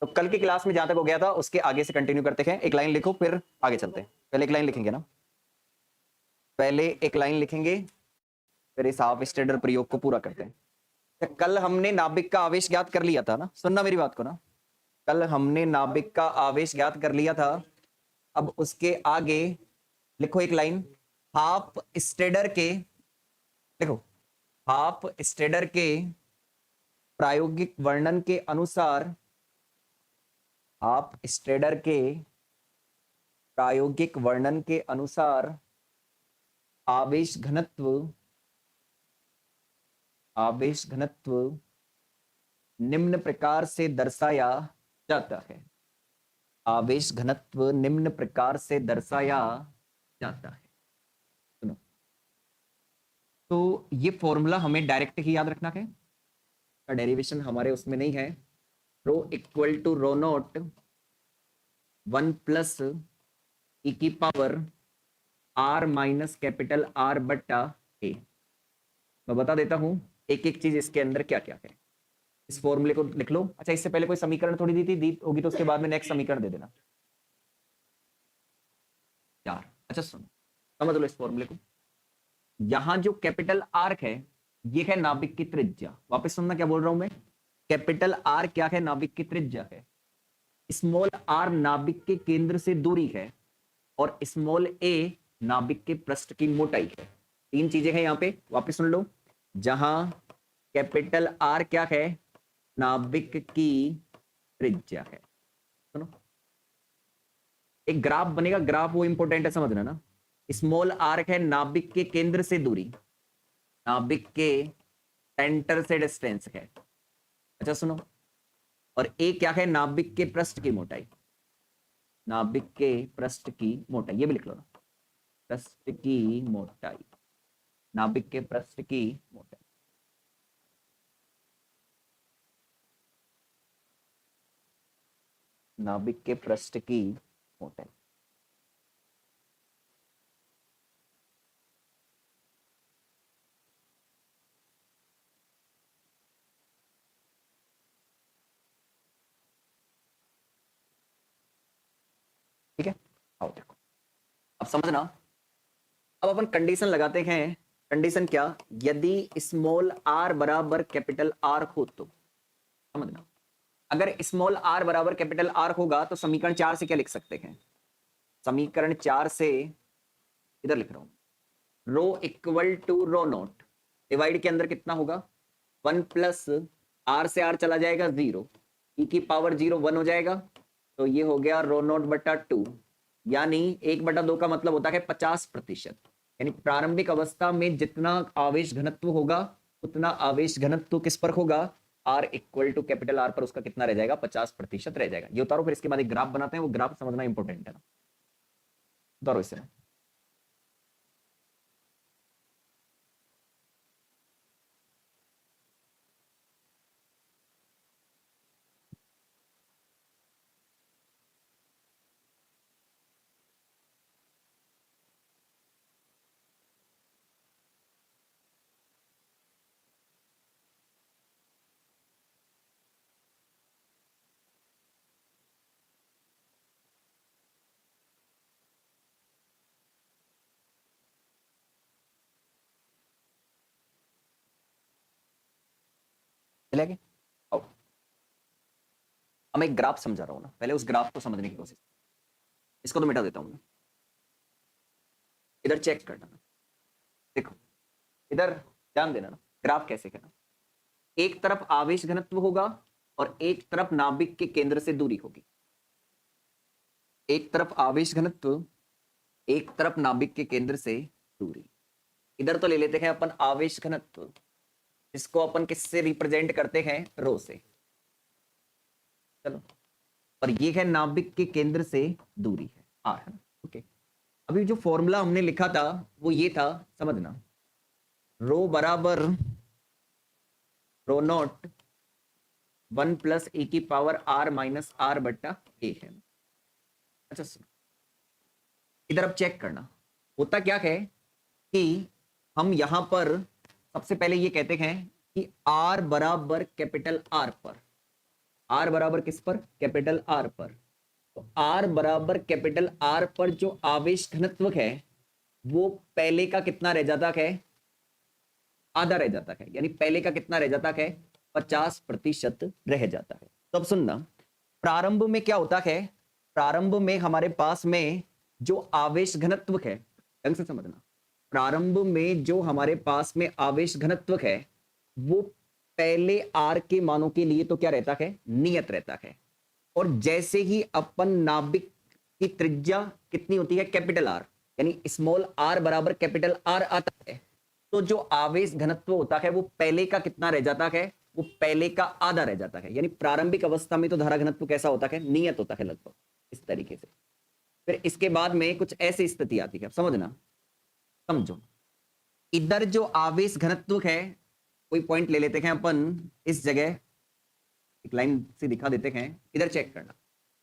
तो कल की क्लास में जहां तक हो गया था उसके आगे से कंटिन्यू करते हैं। एक लाइन लिखो फिर आगे चलते हैं। पहले एक लाइन लिखेंगे ना, पहले एक लाइन लिखेंगे फिर इस हाफ स्टेडर प्रयोग को पूरा करते हैं। तो कल हमने नाभिक का आवेश ज्ञात कर लिया था ना, सुनना मेरी बात को ना, कल हमने नाभिक का आवेश ज्ञात कर लिया था। अब उसके आगे लिखो एक लाइन, हाफ स्टेडर के, देखो हाफ स्टेडर के प्रायोगिक वर्णन के अनुसार, हाफ स्टेडर के प्रायोगिक वर्णन के अनुसार आवेश घनत्व, आवेश घनत्व निम्न प्रकार से दर्शाया जाता है। आवेश घनत्व निम्न प्रकार से दर्शाया जाता है। सुनो, तो ये फॉर्मूला हमें डायरेक्ट ही याद रखना है, डेरिवेशन हमारे उसमें नहीं है। Rho equal to rho naught 1 plus e की power R minus capital R बट्टा ए। मैं बता देता हूं एक एक चीज इसके अंदर क्या क्या है। इस फॉर्मूले को लिख लो। अच्छा, इससे पहले कोई समीकरण थोड़ी दी होगी तो उसके बाद में नेक्स्ट समीकरण दे देना यार। अच्छा सुनो, समझ लो इस फॉर्मूले को। यहां जो कैपिटल आर है ये है नाभिक की त्रिज्या। वापस सुनना क्या बोल रहा हूं मैं, कैपिटल आर क्या है, नाभिक की त्रिज्या है। स्मॉल आर नाभिक के केंद्र से दूरी है और स्मॉल ए नाभिक के पृष्ठ की मोटाई है। तीन चीजें हैं यहां पे, वापस सुन लो। जहां कैपिटल आर क्या है, नाभिक की त्रिज्या है। सुनो, एक ग्राफ बनेगा, ग्राफ वो इंपॉर्टेंट है समझना ना। स्मॉल आर है नाभिक के केंद्र से दूरी, नाभिक के सेंटर से डिस्टेंस है। अच्छा सुनो, और ए क्या है, नाभिक के पृष्ठ की मोटाई, नाभिक के पृष्ठ की मोटाई, ये भी लिख लो ना, पृष्ठ की मोटाई, नाभिक के पृष्ठ की मोटाई। नाभिक के पृष्ठ की मोटाई। ठीक है, आओ देखो अब समझना। अब अपन कंडीशन लगाते हैं। कंडीशन क्या, यदि स्मॉल आर बराबर कैपिटल आर हो तो, समझना, अगर स्मॉल आर बराबर कैपिटल आर होगा तो समीकरण 4 से क्या लिख सकते हैं, समीकरण 4 से इधर लिख रहा हूं, rho equal to rho naught, divide के अंदर कितना होगा 1 प्लस आर से आर चला जाएगा 0, ई की पावर 0 1 हो जाएगा, तो ये हो गया रो नोट बटा 2, यानी 1/2 का मतलब होता है 50%। यानी प्रारंभिक अवस्था में जितना आवेश घनत्व होगा उतना आवेश घनत्व किस पर होगा, r equal to capital R पर उसका कितना रह जाएगा, 50% रह जाएगा। ये उतारो, फिर इसके बाद एक ग्राफ बनाते हैं, वो ग्राफ समझना इंपॉर्टेंट है ना। उतारो इसे। चलेगा, आओ अब मैं एक ग्राफ समझा रहा हूं ना, पहले उस ग्राफ को समझने की कोशिश। इसको तो मिटा देता हूं, इधर चेक करना, देखो इधर ध्यान देना ना, ग्राफ कैसे करना। एक तरफ आवेश घनत्व होगा और एक तरफ नाभिक के केंद्र से दूरी होगी। एक तरफ आवेश घनत्व, एक तरफ नाभिक के केंद्र से दूरी। इधर तो ले लेते हैं अपन आवेश घनत्व, इसको अपन किससे रिप्रेजेंट करते हैं, रो से। चलो, और ये है नाभिक के केंद्र से दूरी है आर, है ना। ओके, अभी जो फॉर्मूला हमने लिखा था वो ये था, समझना, रो बराबर रो नॉट 1 प्लस ए की पावर आर माइनस आर बट्टा ए है। अच्छा सुनो, इधर अब चेक करना, होता क्या है कि हम यहां पर सबसे पहले ये कहते हैं कि आर बराबर कैपिटल आर पर, आर बराबर किस पर, कैपिटल आर पर। तो आर बराबर कैपिटल आर पर जो आवेश घनत्व है वो पहले का कितना रह जाता है, आधा रह जाता है, यानी पहले का कितना रह जाता है, 50% रह जाता है। तो अब सुनना, प्रारंभ में क्या होता है, प्रारंभ में हमारे पास में जो आवेश घनत्व है, ढंग से समझना, प्रारंभ में जो हमारे पास में आवेश घनत्व है वो पहले आर के मानों के लिए तो क्या रहता है, नियत रहता है। और जैसे ही अपन नाभिक की त्रिज्या कितनी होती है, कैपिटल आर, यानी स्मॉल आर बराबर कैपिटल आर आता है, तो जो आवेश घनत्व होता है वो पहले का कितना रह जाता है, वो पहले का आधा रह जाता है। यानी प्रारंभिक अवस्था में तो धारा घनत्व कैसा होता है, नियत होता है लगभग इस तरीके से। फिर इसके बाद में कुछ ऐसी स्थिति आती है, समझना, समझो। इधर जो आवेश घनत्व है, कोई पॉइंट ले लेते हैं अपन, इस जगह एक लाइन से दिखा देते हैं, इधर चेक करना,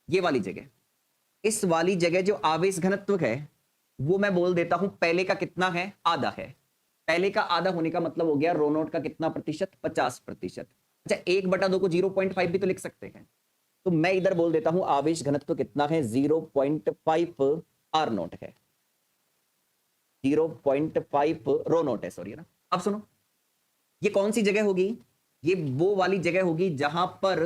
ये वाली जगह, इस वाली जगह जो आवेश घनत्व है वो मैं बोल देता हूं पहले का कितना है, आधा है। पहले का आधा होने का मतलब हो गया रो नोट का कितना प्रतिशत, 50%। अच्छा, 1/2 को 0.5 भी तो लिख सकते हैं, तो मैं इधर बोल देता हूं आवेश घनत्व कितना है, 0.5 आर नोट है, 0.5 रो नोट है, सॉरी ना। अब सुनो, ये कौन सी जगह होगी, ये वो वाली जगह होगी जहां पर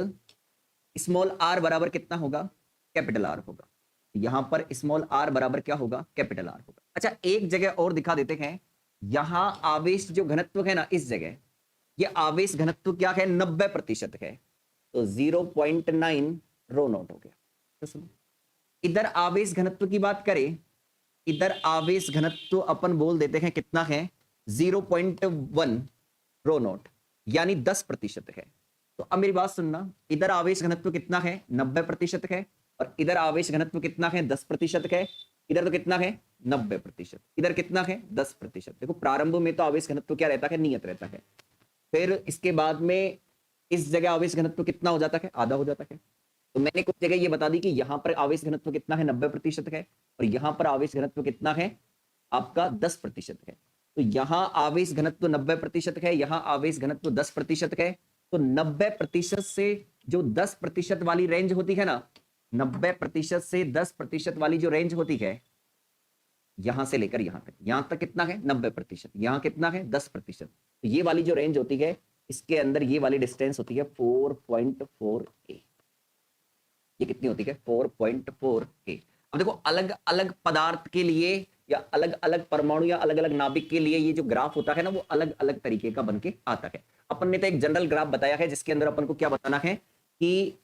स्मॉल आर बराबर कितना होगा, कैपिटल आर होगा। यहां पर स्मॉल आर बराबर क्या होगा, कैपिटल आर होगा। अच्छा, एक जगह और दिखा देते हैं, यहां आवेश जो घनत्व है ना, इस जगह ये आवेश घनत्व क्या है, 90% है, तो 0.9 रो नोट हो गया। तो सुनो, इधर आवेश घनत्व की बात करें, इधर आवेश घनत्व अपन बोल देते हैं कितना है, 0.1 रो नोट, यानी 10% है। तो अब मेरी बात सुनना, इधर आवेश घनत्व कितना है, 90% है, और इधर आवेश घनत्व कितना है, 10% है। इधर तो कितना है, 90%, इधर कितना है, 10%। देखो प्रारंभ में तो आवेश घनत्व क्या रहता है, नियत रहता है। फिर इसके बाद में इस जगह आवेश घनत्व कितना हो जाता है, आधा हो जाता है। तो मैंने कुछ जगह ये बता दी कि यहां पर आवेश घनत्व कितना है, 90% है, और यहां पर आवेश घनत्व कितना है, आपका 10% है। तो यहां आवेश घनत्व 90% है, यहां आवेश घनत्व 10% है। तो 90% से जो 10% वाली रेंज होती है ना, 90% से 10% वाली जो रेंज होती है, यहां से लेकर यहां तक कितना है, 90%, यहां कितना है, 10%। तो ये वाली जो रेंज होती है, इसके अंदर ये वाली डिस्टेंस होती है 4.4 ए। ये कितनी होती है, 4.4 ए। अब देखो, अलग अलग पदार्थ के लिए या अलग अलग परमाणु या अलग अलग नाभिक के लिए ये जो ग्राफ होता है ना, वो अलग अलग तरीके का बन के आता है। अपन ने तो एक जनरल ग्राफ बताया है जिसके अंदर अपन को क्या बताना है कि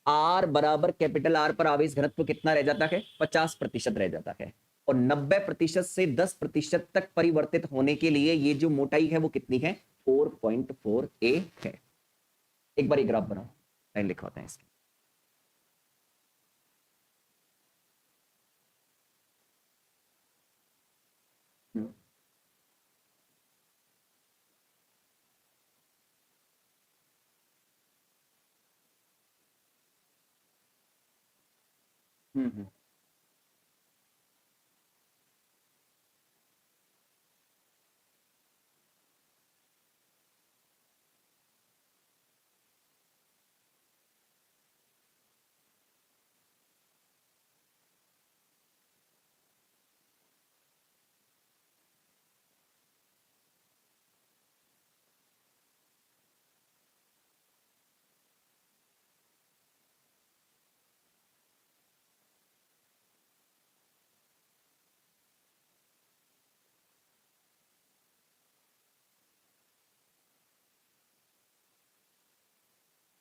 आर बराबर कैपिटल आर पर आवेश घनत्व कितना रह जाता है, 50% रह जाता है, और 90% से 10% तक परिवर्तित होने के लिए ये जो मोटाई है वो कितनी है, 4.4 ए है। एक बार ये ग्राफ बनाओ, लाइन लिखवाते हैं इसकी। हम्म हम्म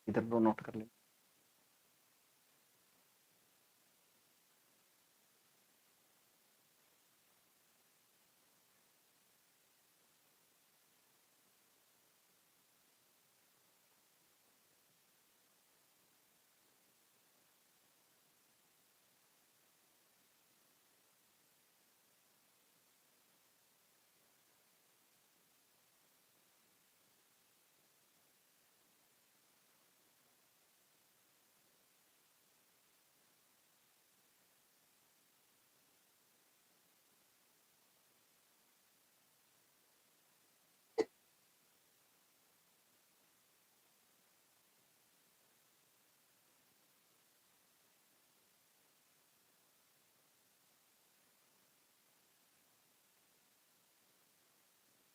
इधर लो, नोट कर ले।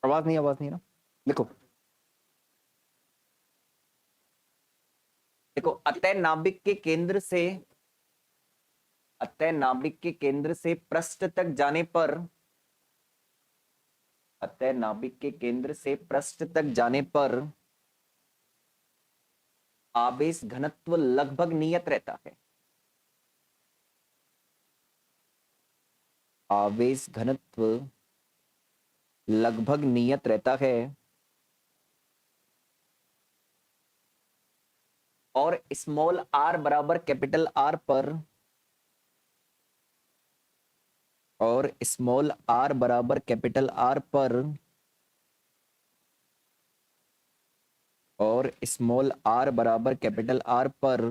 आवाज नहीं ना, लिखो। देखो, अतः नाभिक के केंद्र से, अतः नाभिक के केंद्र से पृष्ठ तक जाने पर, अतः नाभिक के केंद्र से पृष्ठ तक जाने पर आवेश घनत्व लगभग नियत रहता है। आवेश घनत्व लगभग नियत रहता है और स्मॉल आर बराबर कैपिटल आर पर, और स्मॉल आर बराबर कैपिटल आर पर, और स्मॉल आर बराबर कैपिटल आर पर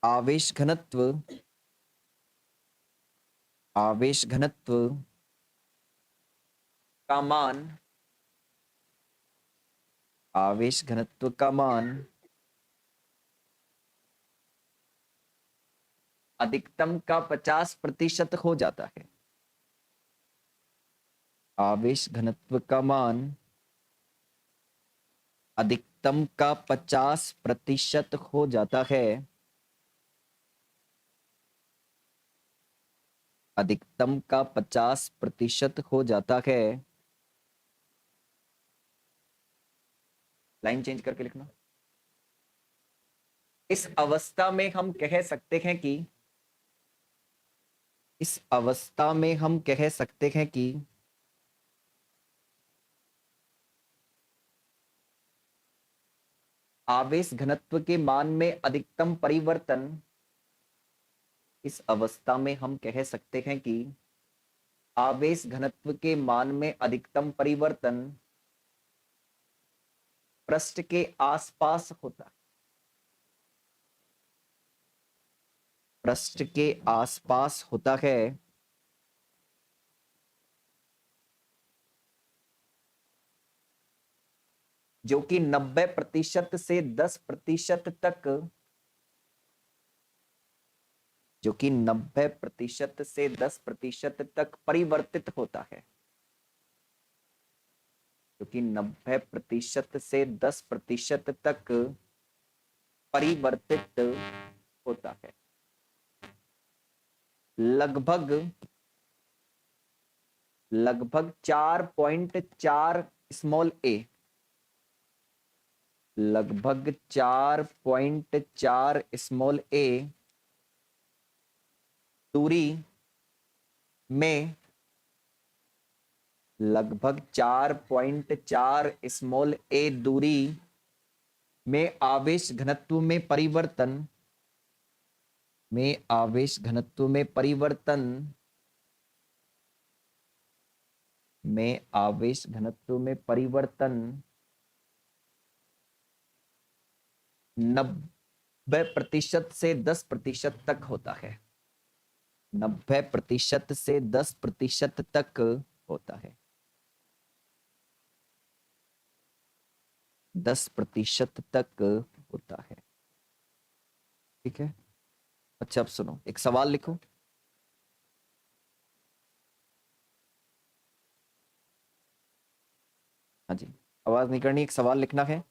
आवेश घनत्व, आवेश घनत्व का मान, आवेश घनत्व का मान अधिकतम का 50% हो जाता है। आवेश घनत्व का मान अधिकतम का 50% हो जाता है। अधिकतम का 50% हो जाता है। लाइन चेंज करके लिखना। इस अवस्था में हम कह सकते हैं कि, इस अवस्था में हम कह सकते हैं कि आवेश घनत्व के मान में अधिकतम परिवर्तन, इस अवस्था में हम कह सकते हैं कि आवेश घनत्व के मान में अधिकतम परिवर्तन पृष्ठ के आसपास होता है। पृष्ठ के आसपास होता है, जो कि 90% से 10% तक, जो कि 90% से 10% तक परिवर्तित होता है, जो कि 90% से 10% तक परिवर्तित होता है। लगभग, लगभग 4.4 स्मॉल ए, लगभग 4.4 स्मॉल ए दूरी में, लगभग 4.4 स्मॉल ए दूरी में आवेश घनत्व में परिवर्तन, में आवेश घनत्व में परिवर्तन, में आवेश घनत्व में परिवर्तन 90% से 10% तक होता है। 90% से 10% तक होता है। 10% तक होता है। ठीक है। अच्छा, अब सुनो, एक सवाल लिखो। हाँ जी, आवाज नहीं करनी, एक सवाल लिखना है।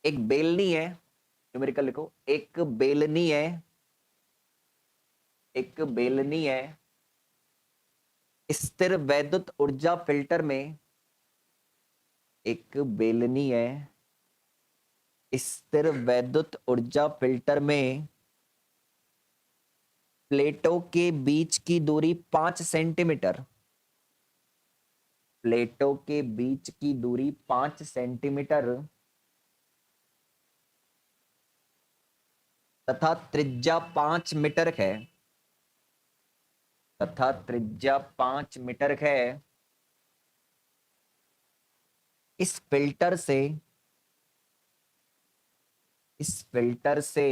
एक बेलनी है, न्यूमेरिकल लिखो। एक बेलनी है, एक बेलनी है स्थिर वैद्युत ऊर्जा फिल्टर में, एक बेलनी है स्थिर वैद्युत ऊर्जा फिल्टर में प्लेटों के बीच की दूरी 5 सेंटीमीटर, प्लेटों के बीच की दूरी 5 सेंटीमीटर तथा त्रिज्या 5 मीटर है, तथा त्रिज्या 5 मीटर है। इस फिल्टर से, इस फिल्टर से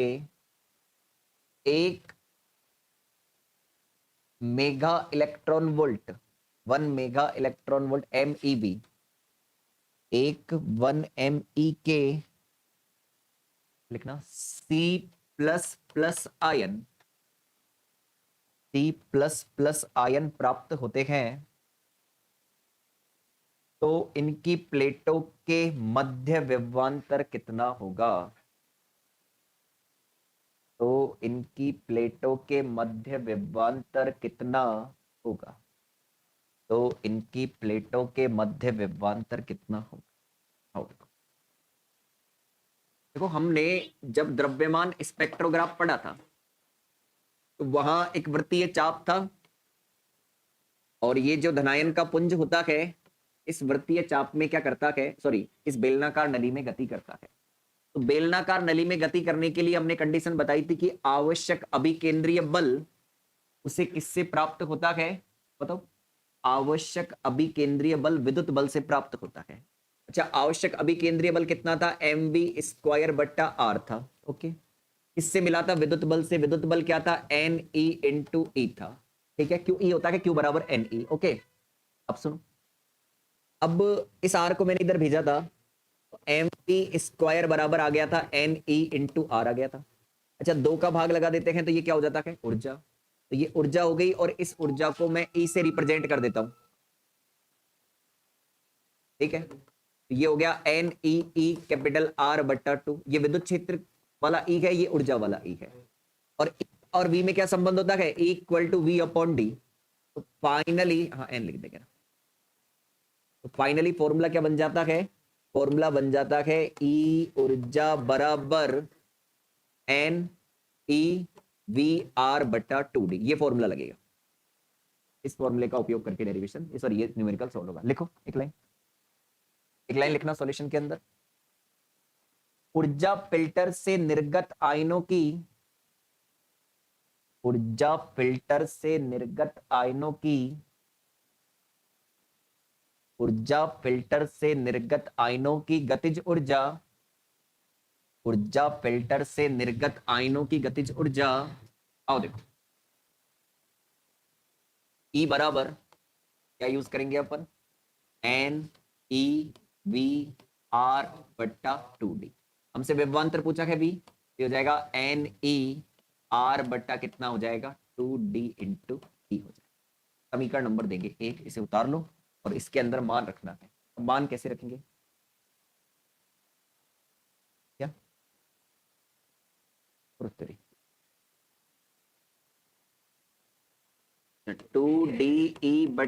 एक mega electron volt, 1 mega electron volt MEV, एक 1 ME के, लिखना C++ आयन, C++ आयन प्राप्त होते हैं तो इनकी प्लेटों के मध्य विभवांतर कितना होगा? तो इनकी प्लेटों के मध्य विभवांतर कितना होगा? तो इनकी प्लेटों के मध्य विभवांतर कितना होगा? देखो, हमने जब द्रव्यमान स्पेक्ट्रोग्राफ पढ़ा था तो वहां एक वृत्तीय चाप था, और ये जो धनायन का पुंज होता है इस वृत्तीय चाप में क्या करता है, सॉरी, इस बेलनाकार नली में गति करता है। तो बेलनाकार नली में गति करने के लिए हमने कंडीशन बताई थी कि आवश्यक अभिकेंद्रीय बल उसे किससे प्राप्त होता है? बताओ। आवश्यक अभिकेंद्रीय बल विद्युत बल से प्राप्त होता है। अच्छा, आवश्यक अभिकेंद्रीय बल कितना था? mv² था। ओके, किससे मिला था? विद्युत बल से। विद्युत बल क्या था? Ne/E था। ठीक है, क्यू ई होता है क्यू बराबर Ne। ओके, अब सुनो, अब इस आर को मैंने इधर भेजा था, तो mv² बराबर आ गया था Ne/R आ गया था। अच्छा, 2 का भाग लगा देते हैं तो ये क्या हो जाता है? ऊर्जा। तो ये ऊर्जा हो गई, और इस ऊर्जा को मैं E से रिप्रेजेंट कर देता हूं। ठीक है, तो ये हो गया NE/R/2। ये विद्युत क्षेत्र वाला E है, ये ऊर्जा वाला E है। और V में क्या संबंध होता है? E=V/D। तो फाइनली, हाँ एन लिख देंगे ना, तो फाइनली फॉर्मूला क्या बन जाता है? फॉर्मूला बन जाता है E ऊर्जा बराबर NE/VR/2D। ये फॉर्मूला लगेगा। इस फॉर्मूले का उपयोग करके डेरिवेशन, सॉरी, ये न्यूमेरिकल सॉल्व होगा। लिखो एक लाइन लिखना सॉल्यूशन के अंदर। ऊर्जा फिल्टर से निर्गत आयनों की, ऊर्जा फिल्टर से निर्गत आयनों की, ऊर्जा फिल्टर से निर्गत आयनों की गतिज ऊर्जा, ऊर्जा फिल्टर से निर्गत आयनों की गतिज ऊर्जा, आओ देखो, E बराबर क्या यूज करेंगे अपन? NE/VR/2D। हमसे विभवांतर पूछा है भी, ये हो जाएगा NE/R/ कितना हो जाएगा? 2D इंटू E हो जाएगा। समीकरण नंबर देंगे 1, इसे उतार लो और इसके अंदर मान रखना है। मान कैसे रखेंगे? क्या? 2DE/NER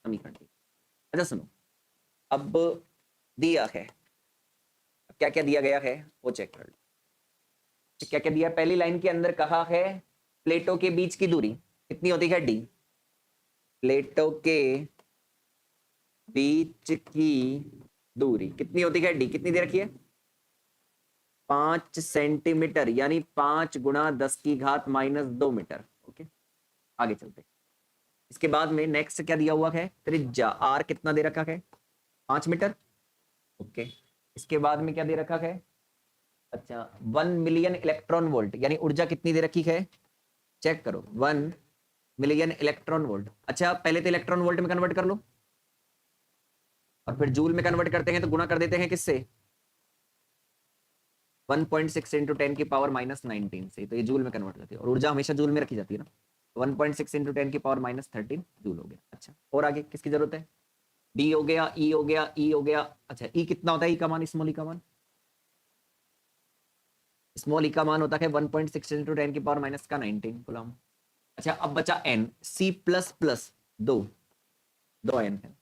समीकरण। अच्छा सुनो, अब दिया है, क्या क्या दिया गया है वो चेक कर लो। क्या क्या दिया? पहली लाइन के अंदर कहा है प्लेटों के बीच की दूरी कितनी होती है? D। प्लेटों के बीच की दूरी कितनी होती है? D कितनी दे रखी है? 5 सेंटीमीटर, यानी 5 × 10⁻² मीटर। ओके, आगे चलते। इसके बाद में नेक्स्ट क्या दिया हुआ है? त्रिज्या R कितना दे रखा है? 5 मीटर। ओके, इसके बाद में क्या दे रखा है? अच्छा, 1 मिलियन इलेक्ट्रॉन वोल्ट, यानी ऊर्जा कितनी दे रखी है? चेक करो, 1 मिलियन इलेक्ट्रॉन वोल्ट। अच्छा, पहले तो इलेक्ट्रॉन वोल्ट में कन्वर्ट कर लो, और फिर जूल में कन्वर्ट करते हैं तो गुणा कर देते हैं किससे? 1.6 इंटू 10⁻⁻19 से, तो ये जूल में कन्वर्ट करती है, और ऊर्जा हमेशा जूल में रखी जाती है ना। 1.6 इंटू 10⁻13 जूल हो गया। अच्छा, और आगे किसकी जरूरत है? डी हो गया, ई हो गया, ई हो गया। अच्छा, ई कितना होता है? ई का मान, स्मॉल ई का मान, स्मॉल ई का मान होता है 1.6 इंटू 10⁻⁻19 गुलाम। अच्छा, अब बचा एन। C++ दो दो एन है।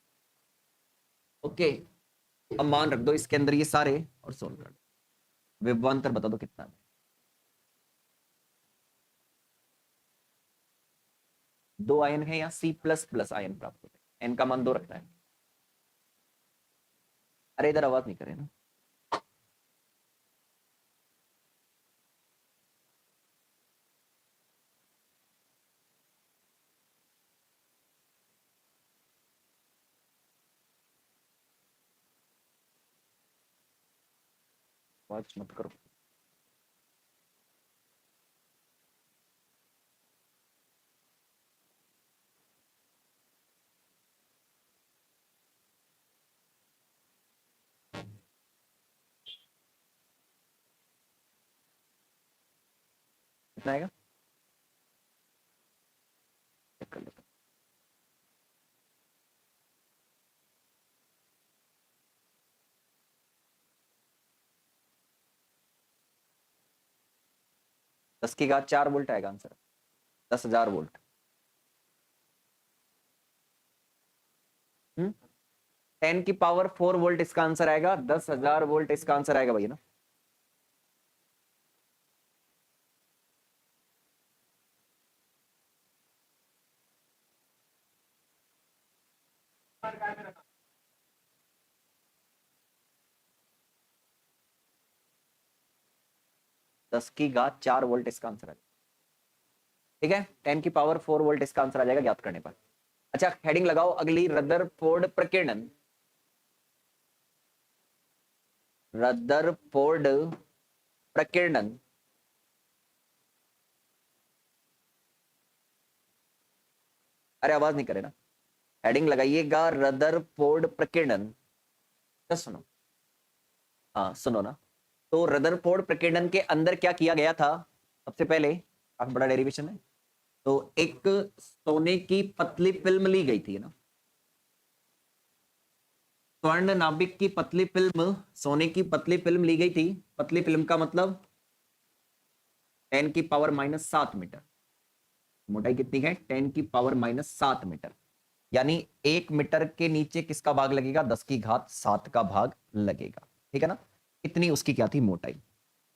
ओके, अब मान रख दो इसके अंदर ये सारे और सोल्व कर दो। विभवांतर बता दो कितना है? 2 आयन है या C++ आयन प्राप्त होते हैं। एन का मान 2 रखता है। अरे इधर आवाज नहीं करे ना। आवाज मत करो। कितना आएगा? कर लेता हूं। दस की घात 4 वोल्ट आएगा आंसर, 10,000 वोल्ट। 10 की पावर 4 वोल्ट इसका आंसर आएगा, 10,000 वोल्ट इसका आंसर आएगा भैया ना। दस की घात 4 वोल्ट इसका आंसर आएगा। ठीक है, 10 की पावर 4 वोल्ट इसका आंसर आ जाएगा ज्ञात करने पर। अच्छा, हेडिंग लगाओ अगली, रदरफोर्ड प्रकीर्णन। रदरफोर्ड प्रकीर्णन अरे आवाज नहीं करे ना। हेडिंग लगाइएगा रदरफोर्ड प्रकीर्णन। तो सुनो, हाँ सुनो ना। तो रदरफोर्ड प्रकीर्णन के अंदर क्या किया गया था? सबसे पहले, काफी बड़ा डेरिवेशन है, तो एक सोने की पतली फिल्म ली गई थी ना, स्वर्ण नाभिक की पतली फिल्म, सोने की पतली फिल्म ली गई थी। पतली फिल्म का मतलब 10 की पावर -7 मीटर। मोटाई कितनी है? 10 की पावर -7 मीटर। यानी 1 मीटर के नीचे किसका भाग लगेगा? 10 की घात 7 का भाग लगेगा। ठीक है ना? इतनी उसकी क्या थी? मोटाई।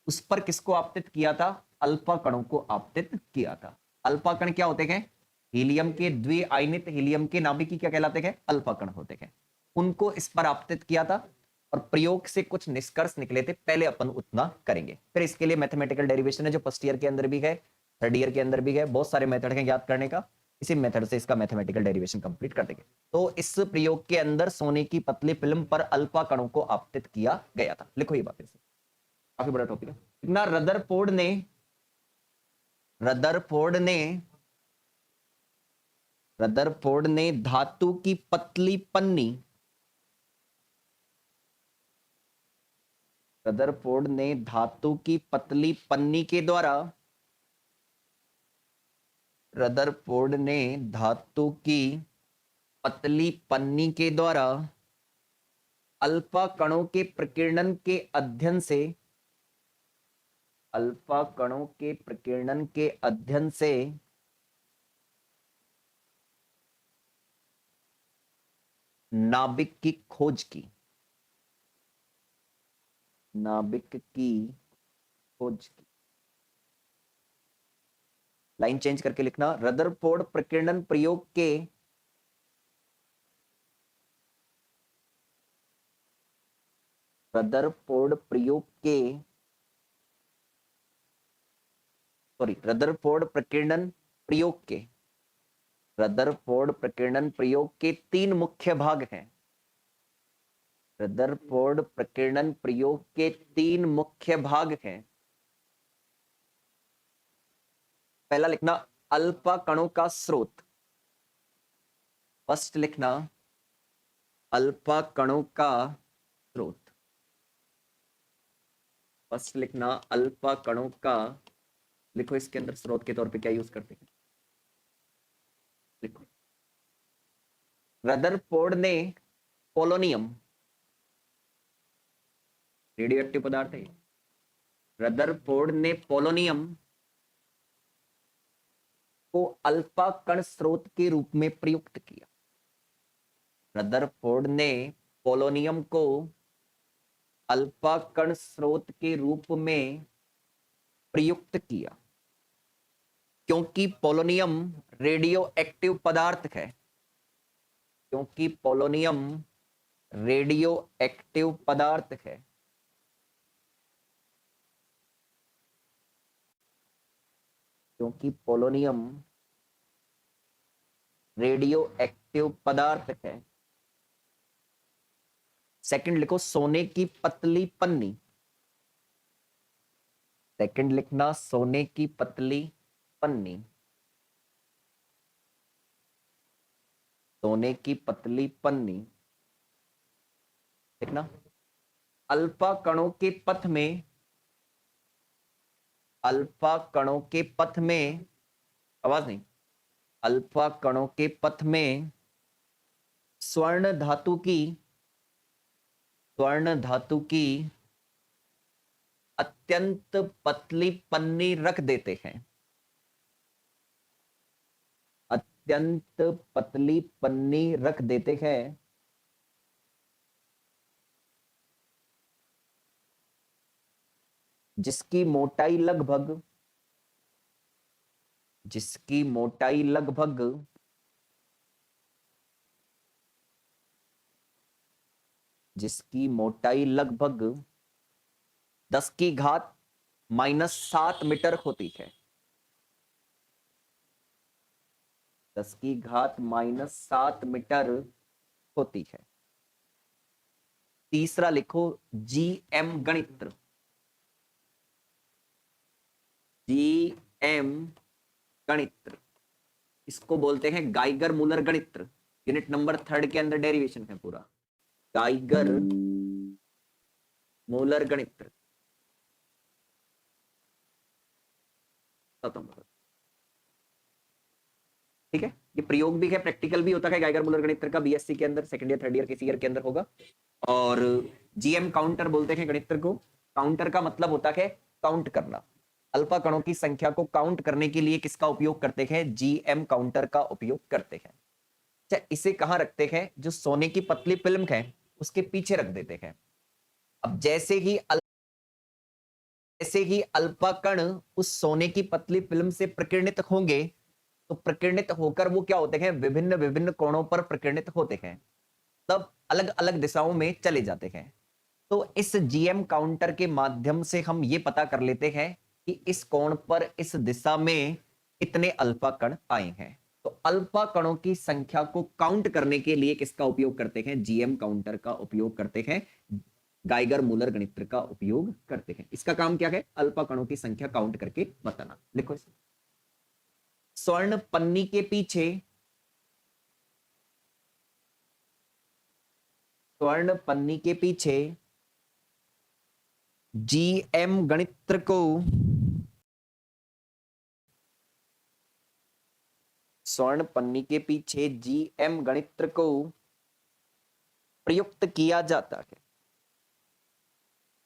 उस पर किसको आपतित किया था? अल्फा कणों को आपतित किया था। अल्फा कण क्या होते हैं? हीलियम के द्विआयनित हीलियम के नाभिकी क्या कहलाते हैं? अल्फा कण होते हैं। उनको इस पर आपतित किया था और प्रयोग से कुछ निष्कर्ष निकले थे। पहले अपन उतना करेंगे, फिर इसके लिए मैथमेटिकल डेरिवेशन है जो फर्स्ट ईयर के अंदर भी है, थर्ड ईयर के अंदर भी है। बहुत सारे मेथड हैं ज्ञात करने का, इसी मेथड से इसका मैथमेटिकल डेरिवेशन कंप्लीट कर देंगे। तो इस प्रयोग के अंदर सोने की पतली फिल्म पर अल्फा कणों को आपतित किया गया था। लिखो ये बात, काफी बड़ा टॉपिक है ना। रदरफोर्ड ने धातु की पतली पन्नी, रदरफोर्ड ने धातु की पतली पन्नी के द्वारा, रदरफोर्ड ने धातु की पतली पन्नी के द्वारा अल्फा कणों के प्रकीर्णन के अध्ययन से, अल्फा कणों के प्रकीर्णन के अध्ययन से नाभिक की खोज की, नाभिक की खोज की। लाइन चेंज करके लिखना, रदरफोर्ड प्रकीर्णन प्रयोग के, रदरफोर्ड प्रयोग के, सॉरी, रदरफोर्ड प्रकीर्णन प्रयोग के, रदरफोर्ड प्रकीर्णन प्रयोग के 3 मुख्य भाग हैं। रदरफोर्ड प्रकीर्णन प्रयोग के 3 मुख्य भाग हैं। पहला लिखना अल्फा कणों का स्रोत, फर्स्ट लिखना अल्फा कणों का स्रोत, फर्स्ट लिखना अल्फा कणों का। लिखो इसके अंदर स्रोत के तौर पे क्या यूज करते हैं, लिखो। रदरफोर्ड ने पोलोनियम, रेडियो एक्टिव पदार्थ है, रदरफोर्ड ने पोलोनियम को अल्फा कण स्रोत के रूप में प्रयुक्त किया। रदरफोर्ड ने पोलोनियम को अल्फा कण स्रोत के रूप में प्रयुक्त किया, क्योंकि पोलोनियम रेडियो एक्टिव पदार्थ है, क्योंकि पोलोनियम रेडियो एक्टिव पदार्थ है। क्योंकि पोलोनियम रेडियो एक्टिव पदार्थ है। सेकंड लिखो सोने की पतली पन्नी, सेकंड लिखना सोने की पतली पन्नी, सोने की पतली पन्नी लिखना। अल्फा कणों के पथ में, अल्फा कणों के पथ में, आवाज नहीं, अल्फा कणों के पथ में स्वर्ण धातु की अत्यंत पतली पन्नी रख देते हैं। अत्यंत पतली पन्नी रख देते हैं जिसकी मोटाई लगभग 10⁻⁻7 मीटर होती है। 10⁻⁻7 मीटर होती है। तीसरा लिखो जीएम गणित्र। जीएम गणित्र इसको बोलते हैं गाइगर मूलर गणित्र। यूनिट नंबर 3 के अंदर डेरिवेशन है पूरा। गाइगर मूलर गणित्र ठीक है। ये प्रयोग भी है, प्रैक्टिकल भी होता है गाइगर मूलर गणित्र का। बीएससी के अंदर सेकंड ईयर थर्ड ईयर किसी ईयर के अंदर होगा। और जीएम काउंटर बोलते हैं गणित्र को। काउंटर का मतलब होता है काउंट करना। अल्फा कणों की संख्या को काउंट करने के लिए किसका उपयोग करते हैं? जीएम काउंटर का उपयोग करते हैं। अच्छा, इसे कहां रखते हैं? जो सोने की पतली फिल्म है उसके पीछे रख देते हैं। अब जैसे ही अल्फा कण उस सोने की पतली फिल्म से प्रकीर्णित होंगे तो प्रकीर्णित होकर वो क्या होते हैं? विभिन्न विभिन्न कोणों पर प्रकीर्णित होते हैं, तब अलग अलग दिशाओं में चले जाते हैं। तो इस जीएम काउंटर के माध्यम से हम ये पता कर लेते हैं कि इस कोण पर इस दिशा में कितने अल्फा कण आए हैं। तो अल्फा कणों की संख्या को काउंट करने के लिए किसका उपयोग करते हैं? जीएम काउंटर का उपयोग करते हैं। गाइगर मूलर गणित्र का उपयोग करते हैं। इसका काम क्या है? अल्फा कणों की संख्या काउंट करके बताना। लिखो इसे। स्वर्ण पन्नी के पीछे जीएम गणित्र को स्वर्ण पन्नी के पीछे जीएम गणित्र को प्रयुक्त किया जाता है।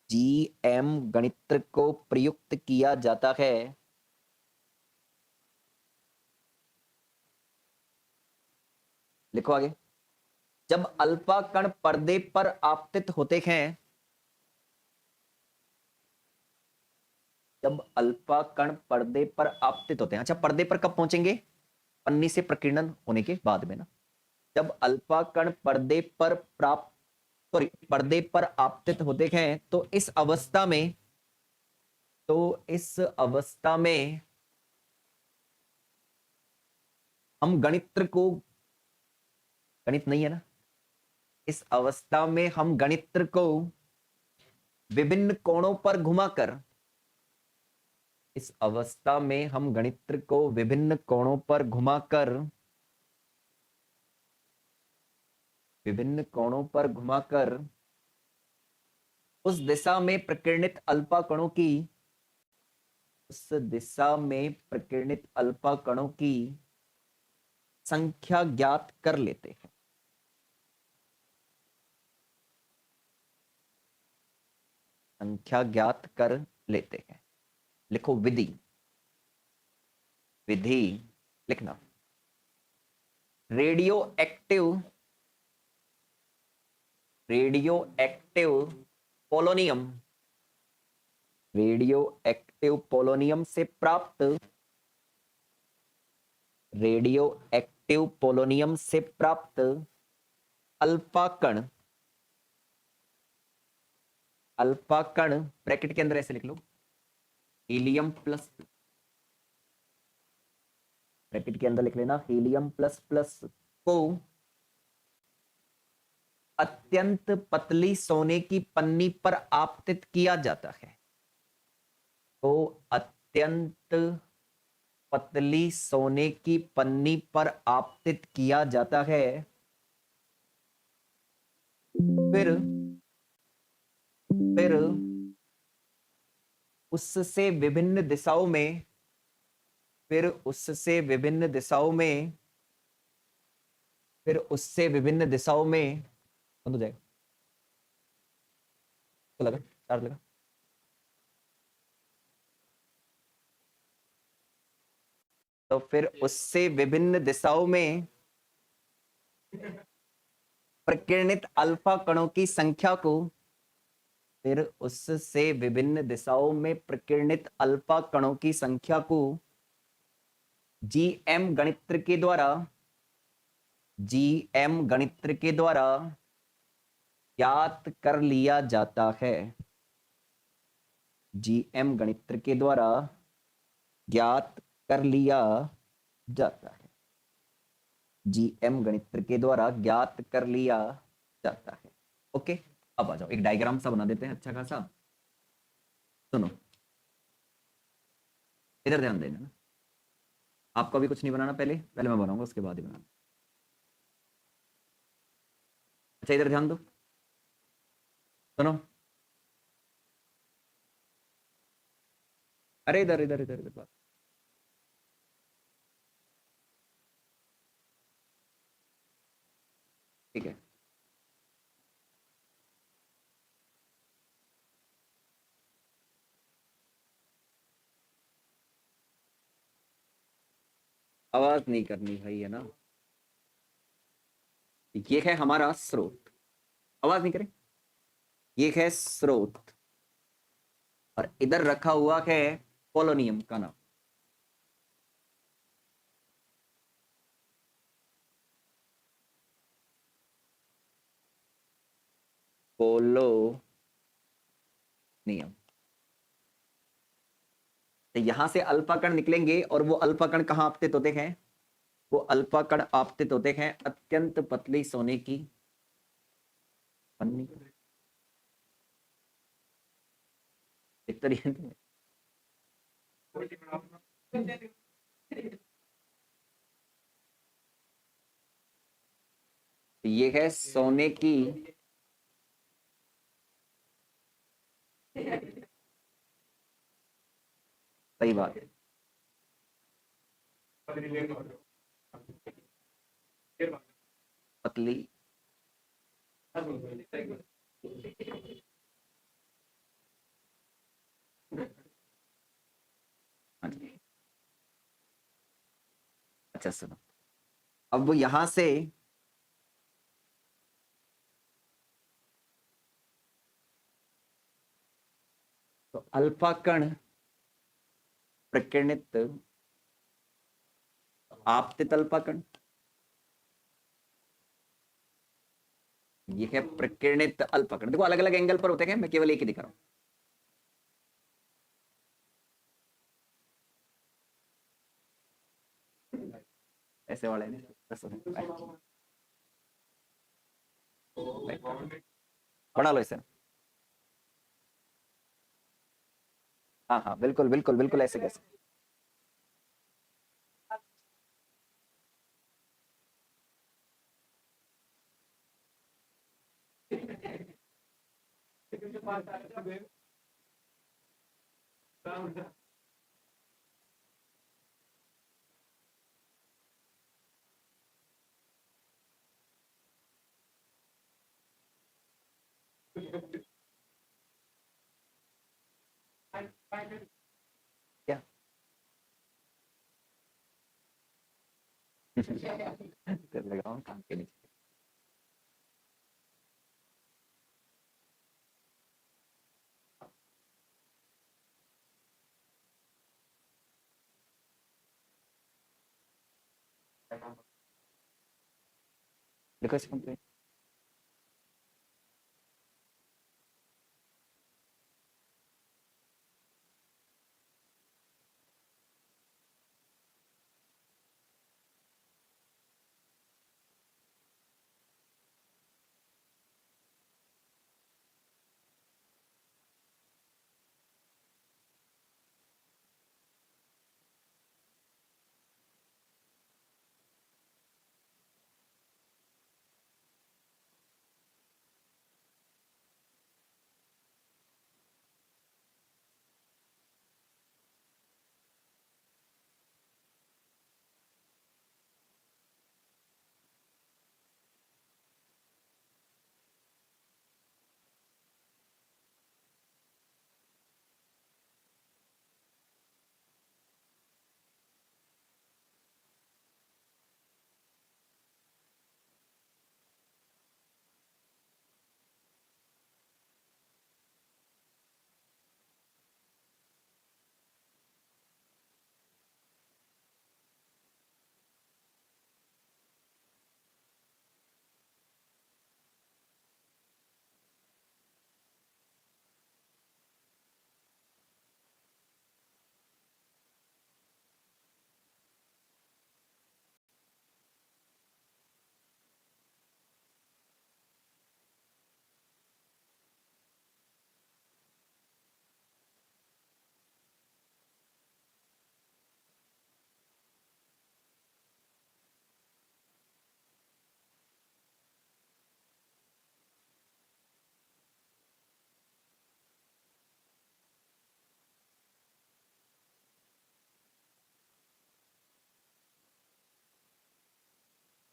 जीएम गणित्र को प्रयुक्त किया जाता है लिखो आगे। जब अल्फा कण पर्दे पर आपतित होते हैं, अच्छा पर्दे पर कब पहुंचेंगे? पन्नी से प्रकीर्णन होने के बाद में ना। जब अल्फा कण पर्दे पर आपतित होते हैं तो इस अवस्था में हम गणित नहीं है ना, इस अवस्था में हम गणित्र को विभिन्न कोणों पर घुमाकर उस दिशा में प्रकीर्णित अल्फा कणों की संख्या ज्ञात कर लेते हैं। लिखो विधि लिखना। रेडियो एक्टिव पोलोनियम से प्राप्त अल्फा कण ब्रैकेट के अंदर ऐसे लिख लो, हीलियम प्लस, ब्रैकेट के अंदर लिख लेना हीलियम प्लस प्लस को अत्यंत पतली सोने की पन्नी पर आपतित किया जाता है। तो अत्यंत पतली सोने की पन्नी पर आपतित किया जाता है। फिर उससे विभिन्न दिशाओं में फिर उससे विभिन्न दिशाओं में, फिर उससे विभिन्न दिशाओं में बंद हो जाएगा, तो लगा चार्ज लगा। तो फिर उससे विभिन्न दिशाओं में प्रकीर्णित अल्फा कणों की संख्या को, फिर उससे विभिन्न दिशाओं में प्रकीर्णित अल्फा कणों की संख्या को जीएम गणित्र के द्वारा, जीएम गणित्र के द्वारा ज्ञात कर लिया जाता है। जीएम गणित्र के द्वारा ज्ञात कर लिया जाता है। जीएम गणित्र के द्वारा ज्ञात कर लिया जाता है। ओके, अब आ जाओ एक डायग्राम सा बना देते हैं अच्छा खासा। सुनो, इधर ध्यान देना ना, आपको भी कुछ नहीं बनाना, पहले पहले मैं बनाऊंगा उसके बाद ही बनाना। अच्छा इधर ध्यान दो, सुनो, अरे इधर इधर इधर इधर बात। ठीक है, आवाज नहीं करनी भाई, है ना। ये है हमारा स्रोत, आवाज नहीं करें। ये है स्रोत और इधर रखा हुआ है पोलोनियम का नाम। पोलोनियम। तो यहां से अल्फा कण निकलेंगे और वो अल्फा कण कहां आपतित होते हैं? वो अल्फा कण आपतित होते हैं अत्यंत पतली सोने की पन्नी। एक तरीके ये है सोने की सही बात है, पतली। हाँ जी। अच्छा सुनो, अब वो यहां से तो अल्फा कण प्रकीर्णित आपतित अल्फा कण, ये है प्रकीर्णित अल्फा कण। देखो अलग अलग एंगल पर होते हैं, मैं केवल एक ही दिखा रहा हूं। ऐसे वाले ने बना लो इसे। हाँ हाँ बिल्कुल बिल्कुल बिल्कुल, ऐसे कैसे। क्या लगाओ काम के नीचे। देखो इसे कंप्लीट।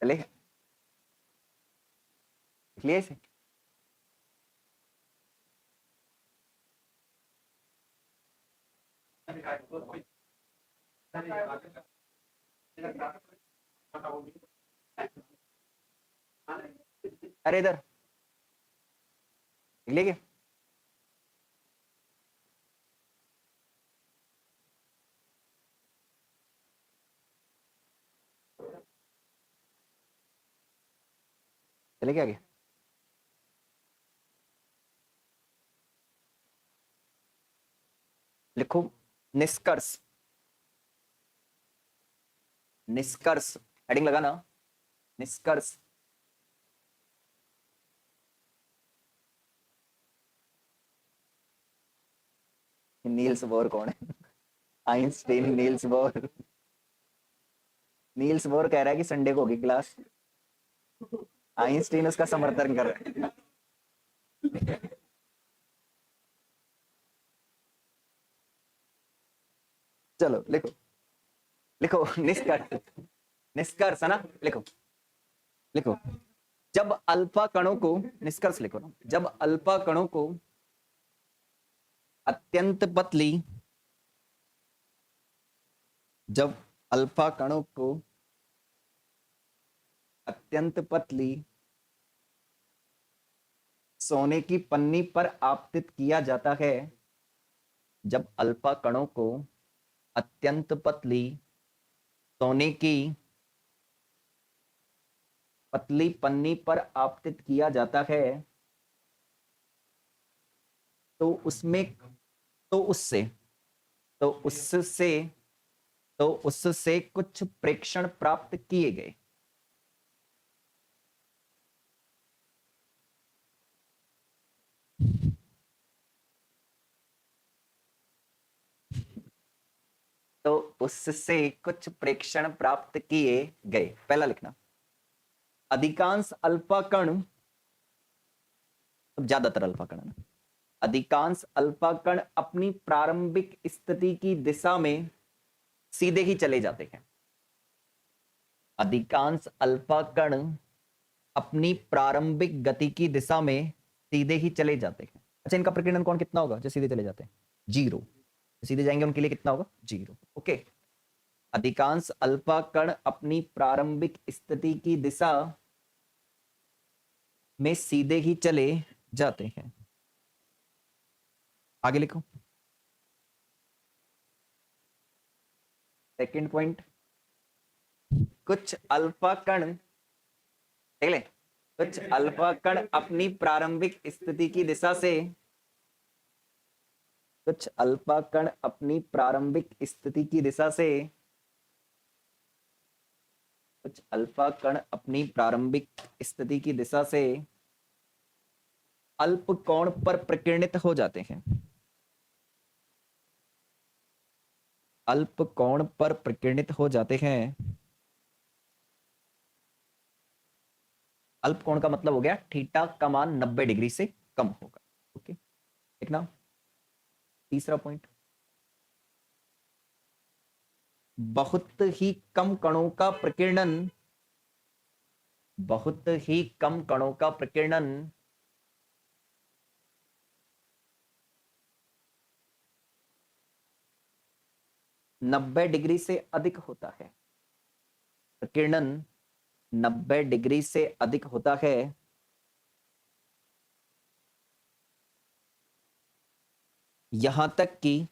चलेगा? लिख इसे? अरे इधर लिख लिया? चले क्या आगे? लिखो निष्कर्ष। निष्कर्ष हेडिंग लगाना, निष्कर्ष। नील्स बोर कौन है? Einstein Niels Bohr. Niels Bohr कह रहा है कि संडे को होगी क्लास, आइंस्टीन उसका समर्थन कर रहा है। चलो लिखो, लिखो निष्कर्ष। निष्कर्ष है ना, लिखो, लिखो। जब अल्फा कणों को, निष्कर्ष लिखो ना, जब अल्फा कणों को अत्यंत पतली, जब अल्फा कणों को अत्यंत पतली सोने की पन्नी पर आपतित किया जाता है, जब अल्फा कणों को अत्यंत पतली सोने की पतली पन्नी पर आपतित किया जाता है, तो उसमें, तो उससे, तो उससे, तो उससे कुछ प्रेक्षण प्राप्त किए गए। तो उससे कुछ प्रेक्षण प्राप्त किए गए। पहला लिखना, अधिकांश अल्फा कण, ज्यादातर अल्फा कण ना, अधिकांश अल्फा कण अपनी प्रारंभिक स्थिति की दिशा में सीधे ही चले जाते हैं। अधिकांश अल्फा कण अपनी प्रारंभिक गति की दिशा में सीधे ही चले जाते हैं। अच्छा, इनका प्रकीर्णन कोण कितना होगा जो सीधे चले जाते हैं? 0। सीधे जाएंगे उनके लिए कितना होगा? 0। ओके। अधिकांश अल्फा कण अपनी प्रारंभिक स्थिति की दिशा में सीधे ही चले जाते हैं। आगे लिखो, सेकंड पॉइंट। कुछ अल्फा कण, देख ले, कुछ अल्फा कण अपनी प्रारंभिक स्थिति की दिशा से, कुछ अल्फा कण अपनी प्रारंभिक स्थिति की दिशा से, कुछ अल्फा कण अपनी प्रारंभिक स्थिति की दिशा से अल्प कोण पर प्रकीर्णित हो जाते हैं। अल्प कोण पर प्रकीर्णित हो जाते हैं। अल्प कोण का मतलब हो गया थीटा का मान 90 डिग्री से कम होगा। ओके, देखना तीसरा पॉइंट, बहुत ही कम कणों का प्रकीर्णन, बहुत ही कम कणों का प्रकीर्णन 90 डिग्री से अधिक होता है। प्रकीर्णन 90 डिग्री से अधिक होता है यहां तक कि,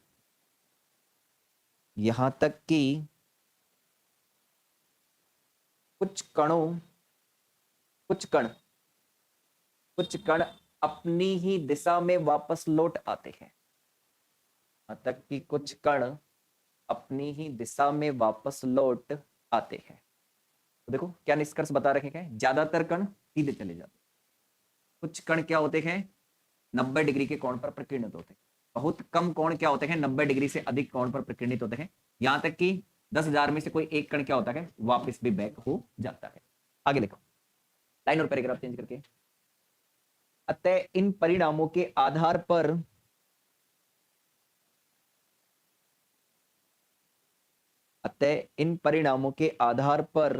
यहां तक कि कुछ कणों, कुछ कण, कुछ कण अपनी ही दिशा में वापस लौट आते हैं। यहां तक कि कुछ कण अपनी ही दिशा में वापस लौट आते हैं। तो देखो क्या निष्कर्ष बता रखे हैं, ज्यादातर कण सीधे चले जाते हैं, कुछ कण क्या होते हैं 90 डिग्री के कोण पर प्रकीर्णित होते हैं, बहुत कम कोण क्या होते हैं 90 डिग्री से अधिक कोण पर प्रकीर्णित होते हैं, यहां तक कि 10,000 में से कोई एक कण क्या होता है वापस भी बैक हो जाता है। आगे लिखो, लाइन और पैराग्राफ चेंज करके। अतः इन परिणामों के आधार पर, अतः इन परिणामों के आधार पर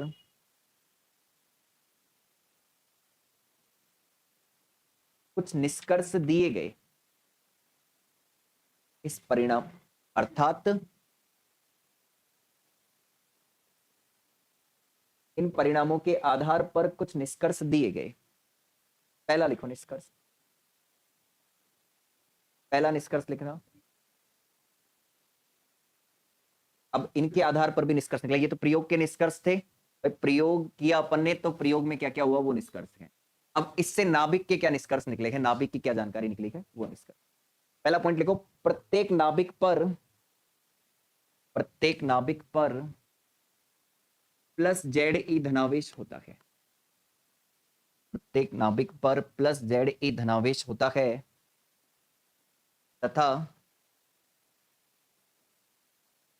कुछ निष्कर्ष दिए गए, इस परिणाम अर्थात इन परिणामों के आधार पर कुछ निष्कर्ष दिए गए। पहला लिखो निष्कर्ष, पहला निष्कर्ष लिखना। अब इनके आधार पर भी निष्कर्ष निकला, ये तो प्रयोग के निष्कर्ष थे, प्रयोग किया अपन ने तो प्रयोग में क्या क्या हुआ वो निष्कर्ष है। अब इससे नाभिक के क्या निष्कर्ष निकले हैं, नाभिक की क्या जानकारी निकली है वो निष्कर्ष। पहला पॉइंट लिखो, प्रत्येक नाभिक पर प्लस जेड ई धनावेश होता है। प्रत्येक नाभिक पर प्लस जेड ई धनावेश होता है तथा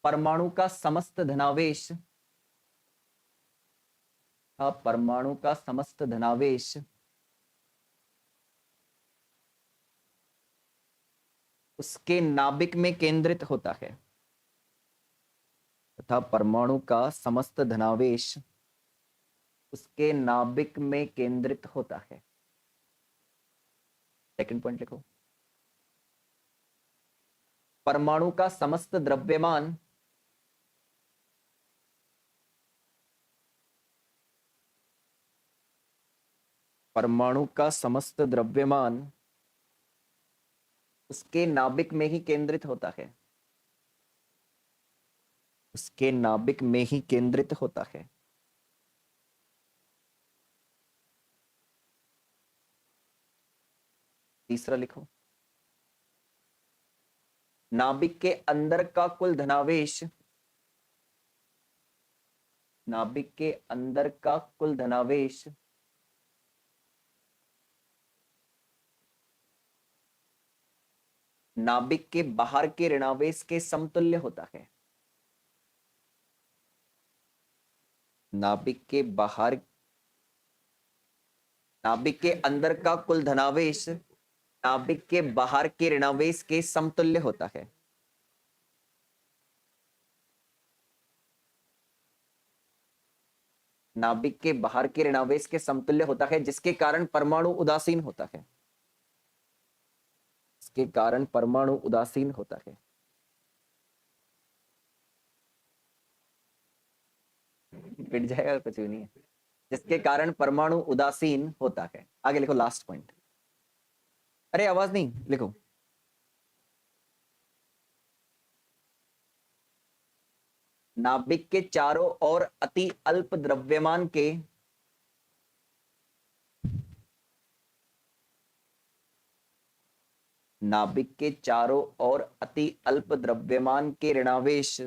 परमाणु का समस्त धनावेश उसके नाभिक में केंद्रित होता है, तथा परमाणु का समस्त धनावेश उसके नाभिक में केंद्रित होता है। सेकंड पॉइंट लिखो, परमाणु का समस्त द्रव्यमान उसके नाभिक में ही केंद्रित होता है, उसके नाभिक में ही केंद्रित होता है। तीसरा लिखो, नाभिक के अंदर का कुल धनावेश नाभिक के अंदर का कुल धनावेश नाभिक के बाहर के ऋणावेश के समतुल्य होता है। नाभिक के अंदर का कुल धनावेश नाभिक के बाहर के ऋणावेश के समतुल्य होता है। नाभिक के बाहर के ऋणावेश के समतुल्य होता है, जिसके कारण परमाणु उदासीन होता है। इसके कारण परमाणु उदासीन होता है। पिट जाएगा, कुछ भी नहीं है। जिसके कारण परमाणु उदासीन होता है। आगे लिखो लास्ट पॉइंट। अरे आवाज नहीं, लिखो। नाभिक के चारों ओर अति अल्प द्रव्यमान के नाभिक के चारों ओर अति अल्प द्रव्यमान के ऋणावेश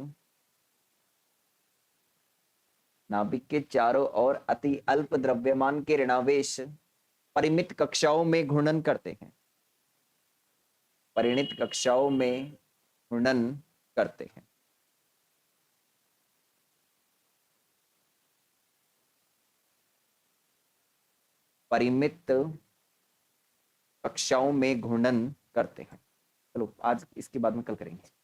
नाभिक के चारों ओर अति अल्प द्रव्यमान के ऋणावेश परिमित कक्षाओं में घूर्णन करते हैं। परिमित कक्षाओं में घूर्णन करते हैं। परिमित कक्षाओं में घूर्णन करते हैं। चलो आज इसके बाद में कल करेंगे।